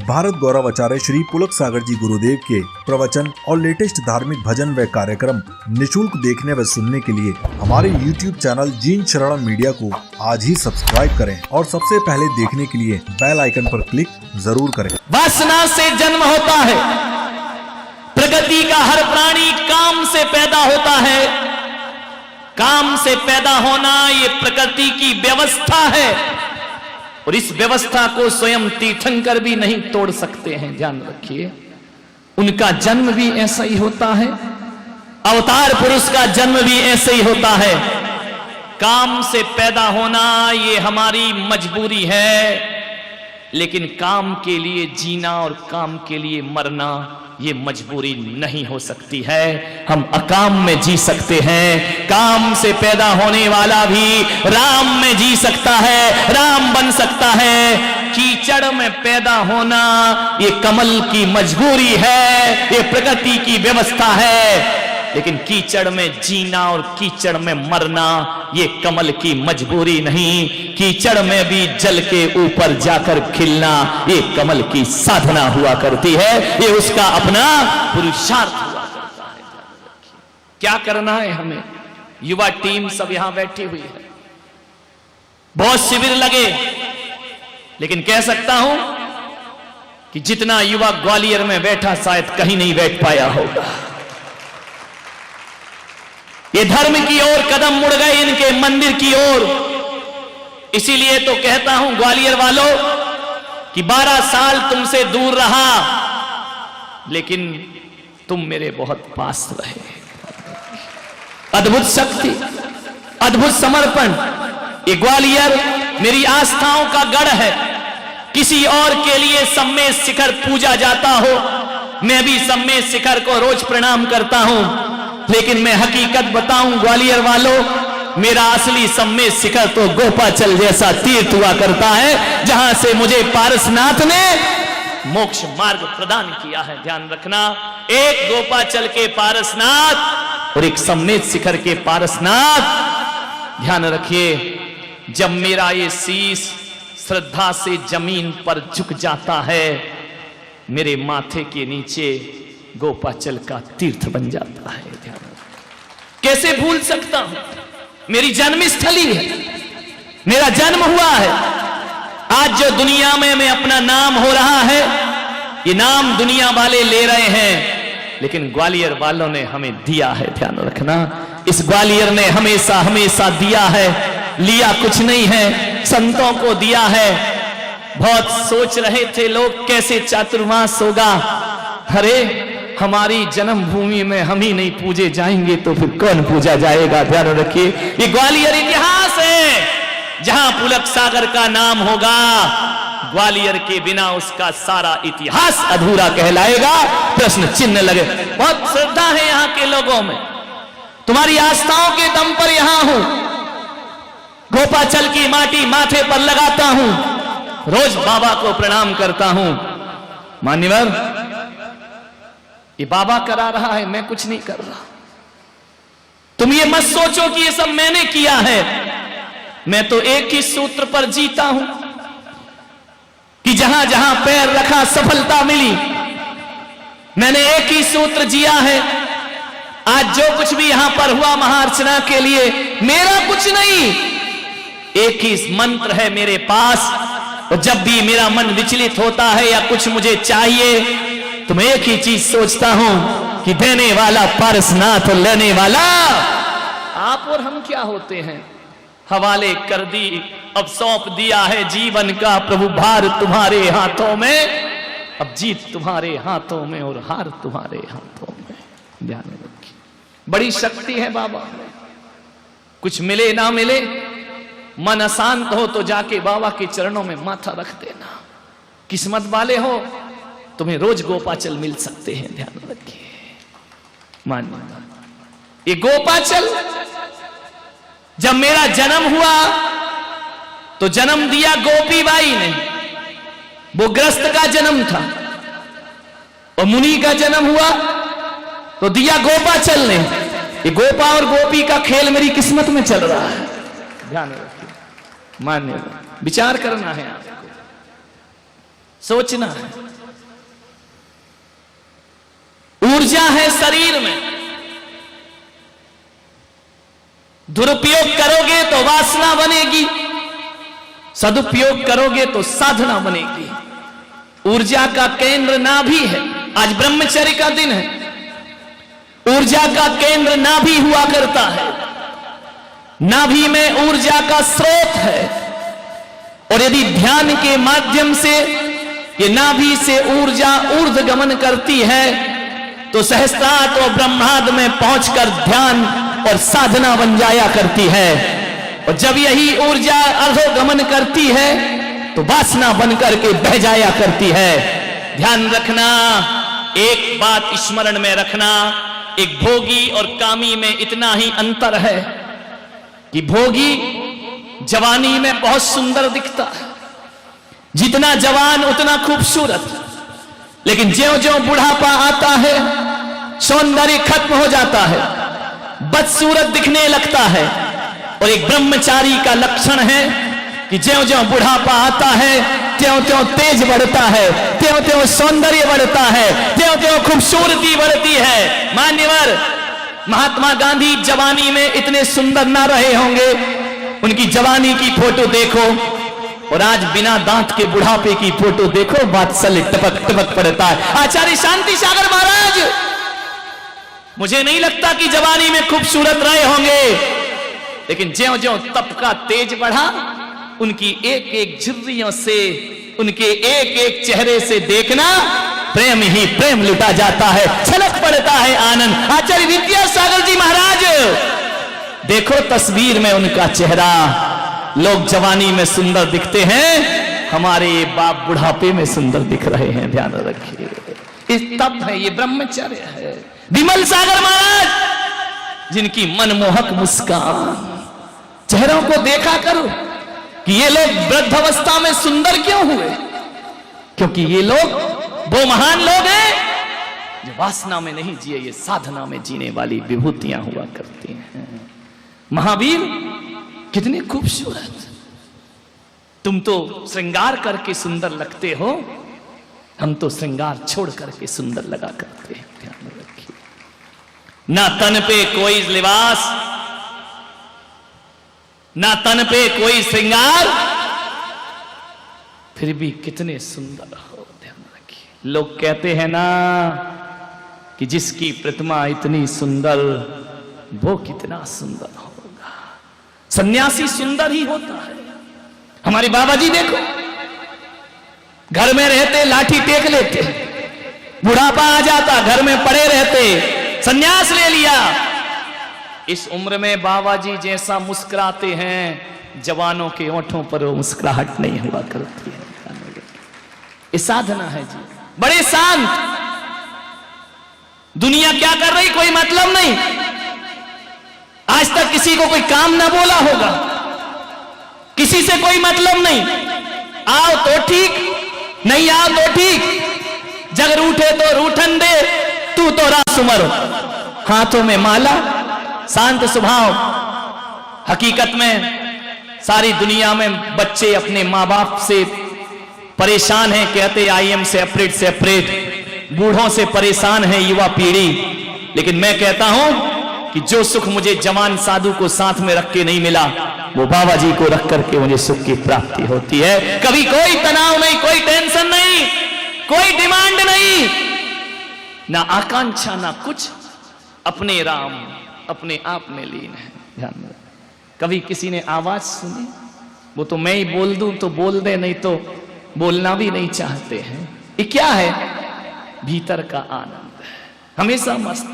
भारत गौरव आचार्य श्री पुलक सागर जी गुरुदेव के प्रवचन और लेटेस्ट धार्मिक भजन व कार्यक्रम निशुल्क देखने व सुनने के लिए हमारे YouTube चैनल जीन शरण मीडिया को आज ही सब्सक्राइब करें और सबसे पहले देखने के लिए बेल आइकन पर क्लिक जरूर करें। वासना से जन्म होता है। प्रगति का हर प्राणी काम से पैदा होता है। काम से पैदा होना ये प्रकृति की व्यवस्था है और इस व्यवस्था को स्वयं तीर्थंकर भी नहीं तोड़ सकते हैं। ध्यान रखिए, उनका जन्म भी ऐसा ही होता है। अवतार पुरुष का जन्म भी ऐसे ही होता है। काम से पैदा होना ये हमारी मजबूरी है, लेकिन काम के लिए जीना और काम के लिए मरना ये मजबूरी नहीं हो सकती है। हम अकाम में जी सकते हैं। काम से पैदा होने वाला भी राम में जी सकता है, राम बन सकता है। कीचड़ में पैदा होना ये कमल की मजबूरी है, ये प्रकृति की व्यवस्था है। लेकिन कीचड़ में जीना और कीचड़ में मरना ये कमल की मजबूरी नहीं। कीचड़ में भी जल के ऊपर जाकर खिलना ये कमल की साधना हुआ करती है, ये उसका अपना पुरुषार्थ हुआ करता है। क्या करना है हमें? युवा टीम सब यहां बैठी हुई है, बहुत शिविर लगे, लेकिन कह सकता हूं कि जितना युवा ग्वालियर में बैठा शायद कहीं नहीं बैठ पाया होगा। ये धर्म की ओर कदम मुड़ गए, इनके मंदिर की ओर। इसीलिए तो कहता हूं ग्वालियर वालों कि 12 साल तुमसे दूर रहा, लेकिन तुम मेरे बहुत पास रहे। अद्भुत शक्ति, अद्भुत समर्पण। ये ग्वालियर मेरी आस्थाओं का गढ़ है। किसी और के लिए सम्मेद शिखर पूजा जाता हो, मैं भी सम्मेद शिखर को रोज प्रणाम करता हूं, लेकिन मैं हकीकत बताऊं ग्वालियर वालों, मेरा असली सम्मेद शिखर तो गोपाचल जैसा तीर्थ हुआ करता है, जहां से मुझे पारसनाथ ने मोक्ष मार्ग प्रदान किया है। ध्यान रखना, एक गोपाचल के पारसनाथ और एक सम्मेद शिखर के पारसनाथ। ध्यान रखिए, जब मेरा ये शीश श्रद्धा से जमीन पर झुक जाता है, मेरे माथे के नीचे गोपाचल का तीर्थ बन जाता है। कैसे भूल सकता हूं? मेरी जन्मस्थली है, मेरा जन्म हुआ है। आज जो दुनिया में मैं अपना नाम हो रहा है, ये नाम दुनिया वाले ले रहे हैं, लेकिन ग्वालियर वालों ने हमें दिया है। ध्यान रखना, इस ग्वालियर ने हमेशा हमेशा दिया है, लिया कुछ नहीं है, संतों को दिया है। बहुत सोच रहे थे लोग कैसे चातुर्मास होगा। अरे हमारी जन्मभूमि में हम ही नहीं पूजे जाएंगे तो फिर कौन पूजा जाएगा? ध्यान रखिए, ये ग्वालियर इतिहास है। जहां पुलक सागर का नाम होगा, ग्वालियर के बिना उसका सारा इतिहास अधूरा कहलाएगा, प्रश्न चिन्ह लगे। बहुत श्रद्धा है यहां के लोगों में, तुम्हारी आस्थाओं के दम पर यहां हूं। गोपाचल की माटी माथे पर लगाता हूं, रोज बाबा को प्रणाम करता हूं। मान्यवर, ये बाबा करा रहा है, मैं कुछ नहीं कर रहा। तुम ये मत सोचो कि ये सब मैंने किया है। मैं तो एक ही सूत्र पर जीता हूं कि जहां जहां पैर रखा सफलता मिली। मैंने एक ही सूत्र जिया है। आज जो कुछ भी यहां पर हुआ महार्चना के लिए, मेरा कुछ नहीं, एक ही मंत्र है मेरे पास। और जब भी मेरा मन विचलित होता है या कुछ मुझे चाहिए, तो मैं एक ही चीज सोचता हूं कि देने वाला पारसनाथ और लेने वाला आप और हम क्या होते हैं? हवाले कर दी, अब सौंप दिया है जीवन का प्रभु भार तुम्हारे हाथों में। अब जीत तुम्हारे हाथों में और हार तुम्हारे हाथों में। ध्यान रखिए, बड़ी शक्ति है बाबा में। कुछ मिले ना मिले, मन अशांत हो तो जाके बाबा के चरणों में माथा रख देना। किस्मत वाले हो, तुम्हें रोज गोपाचल मिल सकते हैं। ध्यान रखिए, मानिए, ये गोपाचल जब मेरा जन्म हुआ तो जन्म दिया गोपी बाई ने, वो ग्रस्त का जन्म था। और मुनि का जन्म हुआ तो दिया गोपाचल ने। ये गोपा और गोपी का खेल मेरी किस्मत में चल रहा है। ध्यान रखिए, मान्य, विचार करना है आपको, सोचना है। ऊर्जा है शरीर में। दुरुपयोग करोगे तो वासना बनेगी, सदुपयोग करोगे तो साधना बनेगी। ऊर्जा का केंद्र नाभि है। आज ब्रह्मचर्य का दिन है। ऊर्जा का केंद्र नाभि हुआ करता है। नाभि में ऊर्जा का स्रोत है, और यदि ध्यान के माध्यम से ये नाभि से ऊर्जा ऊर्ध्वगमन करती है तो सहस्त्रार्थ और ब्रह्मांड में पहुंचकर ध्यान और साधना बन जाया करती है। और जब यही ऊर्जा अधोगमन करती है तो वासना बन करके बह जाया करती है। ध्यान रखना, एक बात स्मरण में रखना, एक भोगी और कामी में इतना ही अंतर है कि भोगी जवानी में बहुत सुंदर दिखता है, जितना जवान उतना खूबसूरत, लेकिन ज्यों-ज्यों बुढ़ापा आता है सौंदर्य खत्म हो जाता है, बदसूरत दिखने लगता है। और एक ब्रह्मचारी का लक्षण है कि ज्यों-ज्यों बुढ़ापा आता है त्यों-त्यों तेज बढ़ता है, त्यों-त्यों सौंदर्य बढ़ता है, त्यों-त्यों खूबसूरती बढ़ती है। मान्यवर महात्मा गांधी जवानी में इतने सुंदर ना रहे होंगे, उनकी जवानी की फोटो देखो और आज बिना दांत के बुढ़ापे की फोटो देखो, वात्सल्य टपक टपक पड़ता है। आचार्य शांति सागर महाराज, मुझे नहीं लगता कि जवानी में खूबसूरत रहे होंगे, लेकिन ज्यों-ज्यों तप का तेज बढ़ा, उनकी एक एक झुर्रियों से, उनके एक एक चेहरे से देखना प्रेम ही प्रेम लुटा जाता है, छलक पड़ता है आनंद। आचार्य विद्यासागर जी महाराज, देखो तस्वीर में उनका चेहरा। लोग जवानी में सुंदर दिखते हैं, हमारे बाप बुढ़ापे में सुंदर दिख रहे हैं। ध्यान रखिए, इस तप है, ये ब्रह्मचर्य है। विमल सागर महाराज, जिनकी मनमोहक मुस्कान, चेहरों को देखा करो कि ये लोग वृद्धावस्था में सुंदर क्यों हुए, क्योंकि ये लोग वो महान लोग हैं जो वासना में नहीं जिए, ये साधना में जीने वाली विभूतियां हुआ करती हैं। महावीर कितने खूबसूरत, तुम तो श्रृंगार करके सुंदर लगते हो, हम तो श्रृंगार छोड़ करके सुंदर लगा करते हैं। ध्यान रखिए, ना तन पे कोई लिबास, ना तन पे कोई श्रृंगार, फिर भी कितने सुंदर हो। ध्यान रखिए, लोग कहते हैं ना कि जिसकी प्रतिमा इतनी सुंदर वो कितना सुंदर होगा। सन्यासी सुंदर ही होता है। हमारे बाबा जी देखो, घर में रहते लाठी टेक लेते, बुढ़ापा आ जाता घर में पड़े रहते, सन्यास ले लिया। इस उम्र में बाबा जी जैसा मुस्कुराते हैं, जवानों के ओंठों पर वो मुस्कुराहट नहीं हुआ करती है। ये साधना है जी, बड़े शांत। दुनिया क्या कर रही कोई मतलब नहीं। आज तक किसी को कोई काम ना बोला होगा, किसी से कोई मतलब नहीं। आओ तो ठीक, नहीं आओ तो ठीक, जग रूठे तो रूठन दे, तू तो रासुमर। हाथों में माला, शांत स्वभाव। हकीकत में सारी दुनिया में बच्चे अपने माँ बाप से परेशान हैं, कहते आई एम सेपरेट सेपरेट। बूढ़ों से परेशान है युवा पीढ़ी, लेकिन मैं कहता हूं कि जो सुख मुझे जवान साधु को साथ में रख के नहीं मिला, वो बाबा जी को रख करके मुझे सुख की प्राप्ति होती है। कभी कोई तनाव नहीं, कोई टेंशन नहीं, कोई डिमांड नहीं, ना आकांक्षा, ना कुछ, अपने राम अपने आप में लीन है। ध्यान में, कभी किसी ने आवाज सुनी, वो तो मैं ही बोल दूं तो बोल दे, नहीं तो बोलना भी नहीं चाहते हैं। ये क्या है? भीतर का आनंद है, हमेशा मस्त।